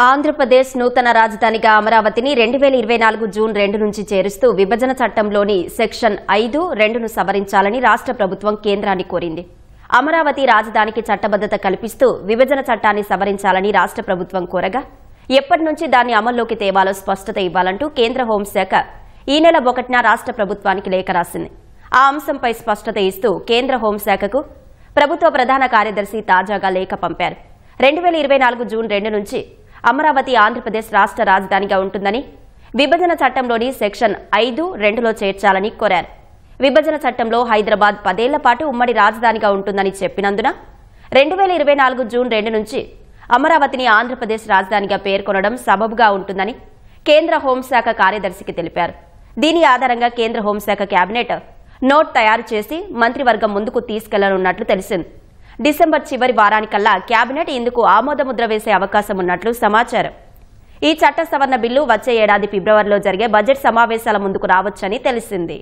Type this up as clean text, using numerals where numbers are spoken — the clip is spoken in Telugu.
ఆంధ్రప్రదేశ్ నూతన రాజధానిగా అమరావతిని 2024 జూన్ 2 నుంచి చేరుస్తూ విభజన చట్టంలోని సెక్షన్ 5(2)ను సవరించాలని రాష్ట్ర ప్రభుత్వం కేంద్రాన్ని కోరింది. అమరావతి రాజధానికి చట్టబద్దత కల్పిస్తూ విభజన చట్టాన్ని సవరించాలని రాష్ట్ర ప్రభుత్వం కోరగా ఎప్పటి నుంచి దాన్ని అమల్లోకి తేవాలో స్పష్టత ఇవ్వాలంటూ కేంద్ర హోంశాఖ ఈ నెల 1న రాష్ట్ర ప్రభుత్వానికి లేఖ రాసింది. ఆ అంశంపై స్పష్టత ఇస్తూ కేంద్ర హోంశాఖకు ప్రభుత్వ ప్రధాన కార్యదర్శి తాజాగా లేఖ పంపారు. 2024 జూన్ 2 నుంచి అమరావతి ఆంధ్రప్రదేశ్ రాష్ట్ర రాజధానిగా ఉంటుందని విభజన చట్టంలోని సెక్షన్ 5(2)లో చేర్చాలని కోరారు. విభజన చట్టంలో హైదరాబాద్ 10 ఏళ్ల పాటు ఉమ్మడి రాజధానిగా ఉంటుందని చెప్పినందున 2024 జూన్ 2 నుంచి అమరావతిని ఆంధ్రప్రదేశ్ రాజధానిగా పేర్కొనడం సబబుగా ఉంటుందని కేంద్ర హోంశాఖ కార్యదర్శికి తెలిపారు. దీని ఆధారంగా కేంద్ర హోంశాఖ కేబినెట్ నోట్ తయారు చేసి మంత్రివర్గం ముందుకు తీసుకెళ్లనున్నట్లు తెలిసింది. డిసెంబర్ చివరి వారానికల్లా కేబినెట్ ఇందుకు ఆమోదముద్ర వేసే అవకాశం ఉన్నట్లు సమాచారం. ఈ చట్ట సవరణ బిల్లు వచ్చే ఏడాది ఫిబ్రవరిలో జరిగే బడ్జెట్ సమావేశాల ముందుకు రావచ్చని తెలిసింది.